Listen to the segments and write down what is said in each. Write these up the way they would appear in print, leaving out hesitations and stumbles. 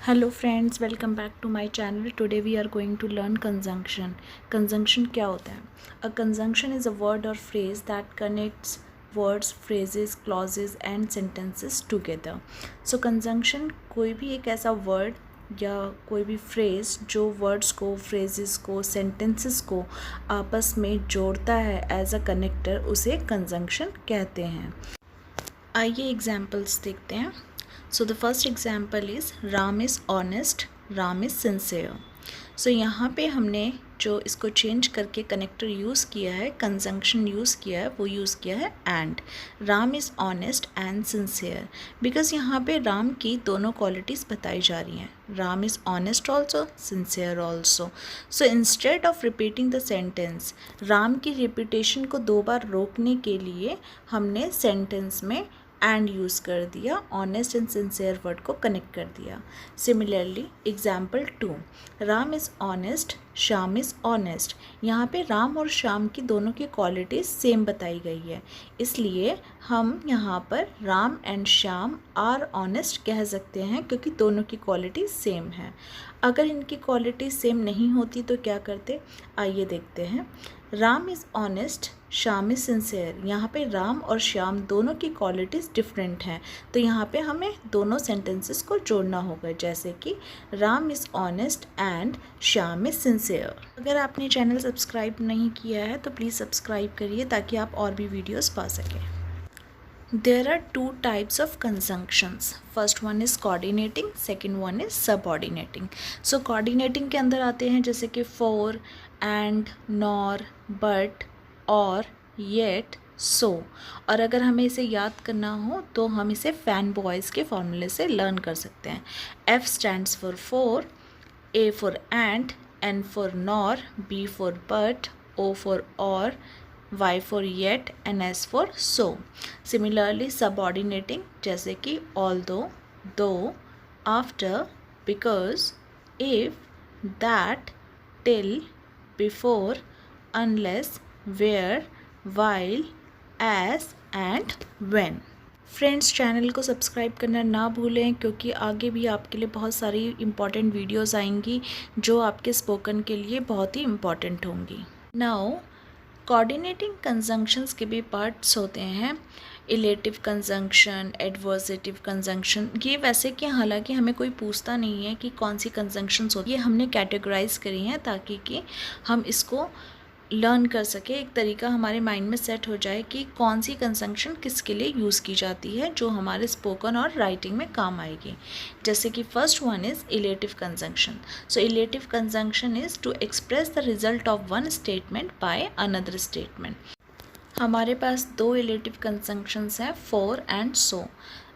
Hello friends, welcome back to my channel. Today we are going to learn conjunction. Conjunction क्या होता है? A conjunction is a word or phrase that connects words, phrases, clauses and sentences together. So conjunction कोई भी एक ऐसा word या कोई भी फ्रेज जो वर्ड्स को, फ्रेजेस को, सेंटेंसेस को आपस में जोड़ता है एज अ कनेक्टर, उसे कंजंक्शन कहते हैं। आइए एग्जाम्पल्स देखते हैं। So the first example is Ram is honest, Ram is sincere. So यहाँ पे हमने जो इसको चेंज करके कनेक्टर यूज़ किया है, कंजंक्शन यूज़ किया है, वो यूज़ किया है and. Ram is honest and sincere, because यहाँ पे राम की दोनों क्वालिटीज़ बताई जा रही हैं। Ram is honest also, sincere also. So instead of repeating the sentence, Ram की रिपीटेशन को 2 बार रोकने के लिए हमने सेंटेंस में एंड यूज़ कर दिया, ऑनेस्ट एंड सिंसियर वर्ड को कनेक्ट कर दिया। Similarly example 2, Ram is honest, Shyam is honest. यहाँ पे राम और श्याम की दोनों की क्वालिटीज़ सेम बताई गई है, इसलिए हम यहाँ पर Ram and Shyam are honest कह सकते हैं, क्योंकि दोनों की क्वालिटी सेम है। अगर इनकी क्वालिटी सेम नहीं होती तो क्या करते, आइए देखते हैं। Ram is honest, Shyam is sincere. यहाँ पे राम और श्याम दोनों की क्वालिटीज़ डिफरेंट हैं, तो यहाँ पे हमें दोनों सेंटेंसेस को जोड़ना होगा, जैसे कि Ram is honest and Shyam is sincere. अगर आपने चैनल सब्सक्राइब नहीं किया है तो प्लीज़ सब्सक्राइब करिए ताकि आप और भी वीडियोज़ पा सकें। There are 2 types of conjunctions. First one is coordinating, second one is subordinating. So coordinating के अंदर आते हैं जैसे कि for, and, nor, but, or, yet, so. और अगर हमें इसे याद करना हो तो हम इसे फैन बॉयज़ के फॉर्मूले से लर्न कर सकते हैं। F stands for, A for and, N for nor, B for but, O for or, Y for yet and S for so. Similarly subordinating जैसे कि although, though, after, because, if, that, till, before, unless, where, while, as and when. Friends, channel को subscribe करना ना भूलें, क्योंकि आगे भी आपके लिए बहुत सारी इम्पॉर्टेंट वीडियोस आएंगी जो आपके स्पोकन के लिए बहुत ही इम्पॉर्टेंट होंगी। नाउ कोऑर्डिनेटिंग कंजंक्शंस के भी पार्ट्स होते हैं, इलेटिव कंजंक्शन, एडवर्सेटिव कंजंक्शन। ये वैसे कि हालांकि हमें कोई पूछता नहीं है कि कौन सी कंजंक्शंस होती है, ये हमने कैटेगराइज करी हैं ताकि कि हम इसको लर्न कर सके, एक तरीका हमारे माइंड में सेट हो जाए कि कौन सी कंजंक्शन किसके लिए यूज़ की जाती है जो हमारे स्पोकन और राइटिंग में काम आएगी। जैसे कि first one is illative conjunction. So illative conjunction is to express the result of one statement by another statement. हमारे पास 2 इलेटिव कंजंक्शंस हैं, फॉर एंड सो।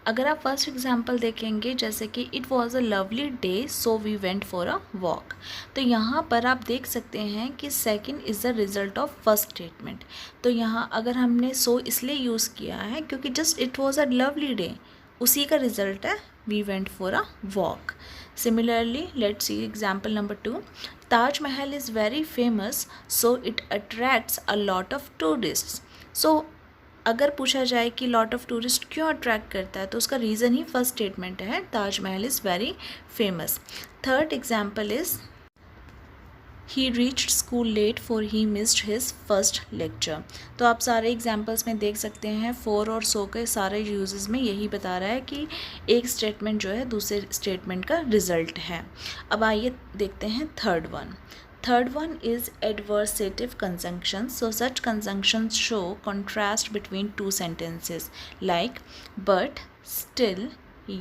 अगर आप फर्स्ट एग्जाम्पल देखेंगे जैसे कि it was a lovely day so we went for a walk, तो यहाँ पर आप देख सकते हैं कि second is the result of first statement. तो यहाँ अगर हमने सो इसलिए यूज़ किया है क्योंकि just it was a lovely day, उसी का रिज़ल्ट है we went for a walk. Similarly let's see example number 2, Taj Mahal is very famous so it attracts a lot of tourists. So अगर पूछा जाए कि लॉट ऑफ टूरिस्ट क्यों attract करता है, तो उसका रीज़न ही फर्स्ट स्टेटमेंट है, Taj Mahal is very famous. Third example is he reached school late for he missed his first lecture. तो आप सारे एग्जाम्पल्स में देख सकते हैं फॉर और सो के सारे यूजेस में यही बता रहा है कि एक स्टेटमेंट जो है दूसरे स्टेटमेंट का रिजल्ट है। अब आइए देखते हैं third one. Third one is adversative conjunctions. So such conjunctions show contrast between two sentences like but, still,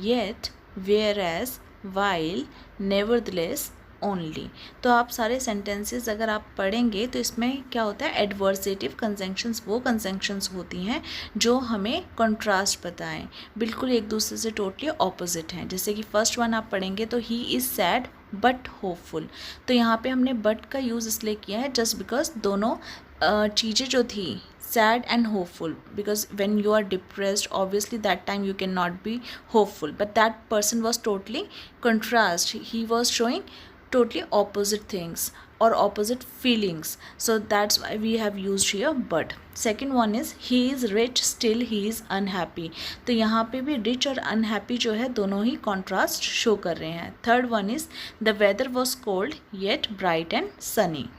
yet, whereas, while, nevertheless, only. तो आप सारे sentences अगर आप पढ़ेंगे तो इसमें क्या होता है, adversative conjunctions वो conjunctions होती हैं जो हमें contrast बताएं, बिल्कुल एक दूसरे से totally opposite हैं। जैसे कि फर्स्ट वन आप पढ़ेंगे तो he is sad but hopeful, तो यहाँ पे हमने बट का यूज़ इसलिए किया है जस्ट बिकॉज दोनों चीज़ें जो थी sad and hopeful, because when you are depressed obviously that time you can not be hopeful, but that person was totally contrast, he was showing totally opposite things. or opposite feelings, so that's why we have used here but. Second one is he is rich still he is unhappy, तो यहाँ पे भी rich और unhappy जो है दोनों ही contrast show कर रहे हैं. Third one is the weather was cold yet bright and sunny.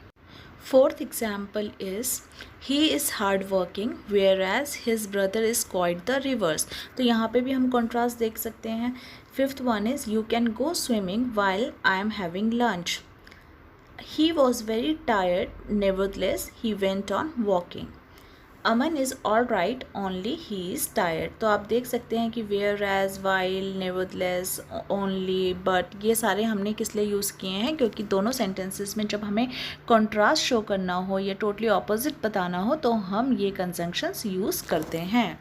Fourth example is he is hard working whereas his brother is quite the reverse, तो यहाँ पे भी हम contrast देख सकते हैं. Fifth one is you can go swimming while I am having lunch. He was very tired, nevertheless he went on walking. Aman is all right only he is tired, तो आप देख सकते हैं कि whereas, while, nevertheless, only, but ये सारे हमने किस लिए यूज़ किए हैं, क्योंकि दोनों सेंटेंसेस में जब हमें कॉन्ट्रास्ट शो करना हो या टोटली ऑपोजिट बताना हो तो हम ये कंजंक्शंस यूज़ करते हैं.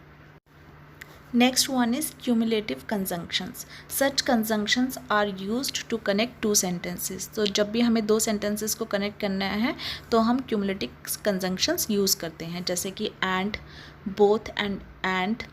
Next one is cumulative conjunctions. Such conjunctions are used to connect two sentences. तो जब भी हमें दो sentences को connect करना है तो हम cumulative conjunctions use करते हैं, जैसे कि and, both and,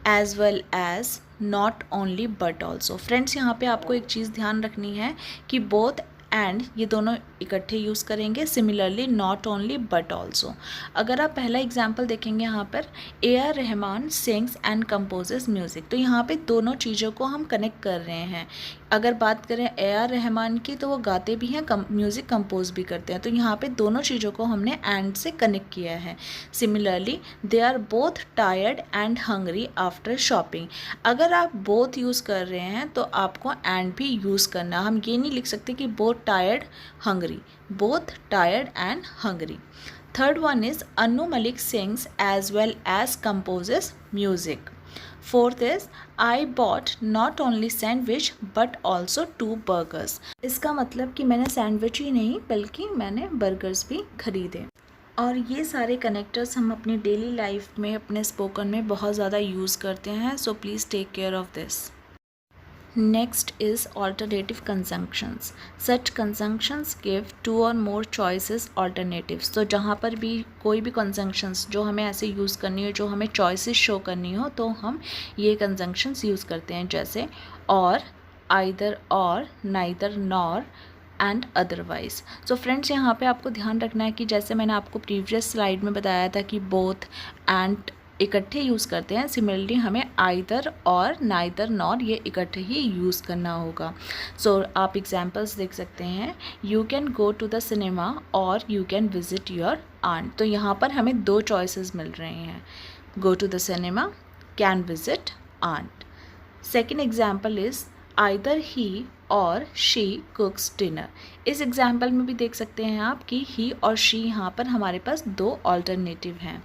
as well as, not only but also. Friends, यहाँ पे आपको एक चीज़ ध्यान रखनी है कि both एंड ये दोनों इकट्ठे यूज़ करेंगे. Similarly not only but also. अगर आप पहला एग्जाम्पल देखेंगे यहाँ पर AR Rahman sings and composes music, तो यहाँ पे दोनों चीज़ों को हम कनेक्ट कर रहे हैं. अगर बात करें AR रहमान की तो वो गाते भी हैं, म्यूज़िक कंपोज भी करते हैं, तो यहाँ पे दोनों चीज़ों को हमने एंड से कनेक्ट किया है. Similarly they are both tired and hungry after shopping. अगर आप बोथ यूज़ कर रहे हैं तो आपको एंड भी यूज़ करना. हम ये नहीं लिख सकते कि both tired hungry, both tired and hungry. Third one is Anu Malik sings as well as composes music. Fourth is I bought not only sandwich but also 2 burgers. इसका मतलब कि मैंने सैंडविच ही नहीं बल्कि मैंने बर्गर्स भी खरीदे. और ये सारे कनेक्टर्स हम अपनी डेली लाइफ में अपने स्पोकन में बहुत ज़्यादा यूज़ करते हैं, so please take care of this. Next is alternative conjunctions. Such conjunctions give 2 or more choices alternatives. तो जहाँ पर भी कोई भी conjunctions जो हमें ऐसे यूज़ करनी हो, जो हमें choices show करनी हो, तो हम ये conjunctions यूज़ करते हैं, जैसे और, either और, neither nor and otherwise. So friends, यहाँ पे आपको ध्यान रखना है कि जैसे मैंने आपको प्रीवियस स्लाइड में बताया था कि बोथ एंड इकट्ठे यूज़ करते हैं, सिमिलरली हमें आइदर और नाइदर नॉर ये इकट्ठे ही यूज़ करना होगा. सो आप एग्जांपल्स देख सकते हैं, you can go to the cinema or you can visit your aunt. तो यहाँ पर हमें 2 चॉइसेस मिल रहे हैं, go to the cinema, can visit aunt. Second example is either he or she cooks dinner. इस एग्जाम्पल में भी देख सकते हैं आप कि ही और शी यहाँ पर हमारे पास 2 ऑल्टरनेटिव हैं.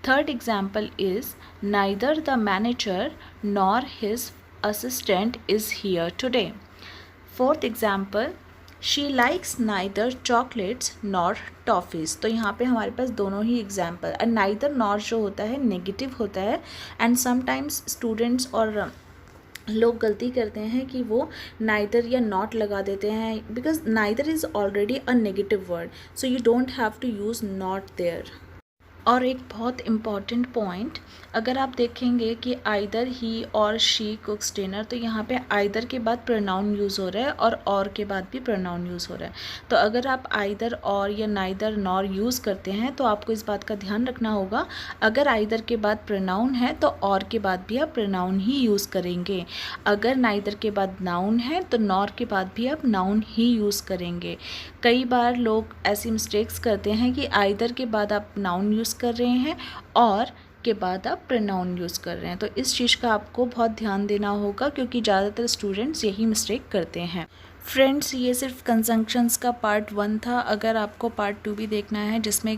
Third example is neither the manager nor his assistant is here today. Fourth example, she likes neither chocolates nor toffees. तो यहाँ पे हमारे पास दोनों ही एग्जाम्पल. और neither nor जो होता है नेगेटिव होता है, एंड समटाइम्स स्टूडेंट्स और लोग गलती करते हैं कि वो नाइदर या नॉट लगा देते हैं, because neither is already a negative word, so you don't have to use not there. और एक बहुत इम्पॉर्टेंट पॉइंट, अगर आप देखेंगे कि either he or she cooks dinner, तो यहाँ पे आइदर के बाद प्रोनाउन यूज़ हो रहा है और के बाद भी प्रोनाउन यूज़ हो रहा है. तो अगर आप आइदर और या नाइदर नॉर यूज़ करते हैं तो आपको इस बात का ध्यान रखना होगा, अगर आइदर के बाद प्रोनाउन है तो और के बाद भी आप प्रोनाउन ही यूज़ करेंगे. अगर नाइदर के बाद नाउन है तो नॉर के बाद भी आप नाउन ही यूज़ करेंगे. कई बार लोग ऐसी मिस्टेक्स करते हैं कि आइदर के बाद आप नाउन यूज़ कर रहे हैं और के बाद आप प्रोनाउन यूज़ कर रहे हैं. तो इस चीज़ का आपको बहुत ध्यान देना होगा, क्योंकि ज़्यादातर स्टूडेंट्स यही मिस्टेक करते हैं. फ्रेंड्स, ये सिर्फ कंजंक्शंस का पार्ट 1 था. अगर आपको पार्ट 2 भी देखना है जिसमें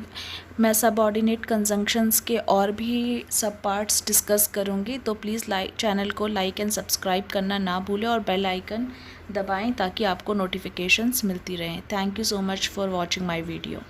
मैं सबऑर्डिनेट कंजंक्शंस के और भी सब पार्ट्स डिस्कस करूँगी, तो प्लीज़ चैनल को लाइक एंड सब्सक्राइब करना ना भूलें और बेल आइकन दबाएं ताकि आपको नोटिफिकेशंस मिलती रहें. Thank you so much for watching my video.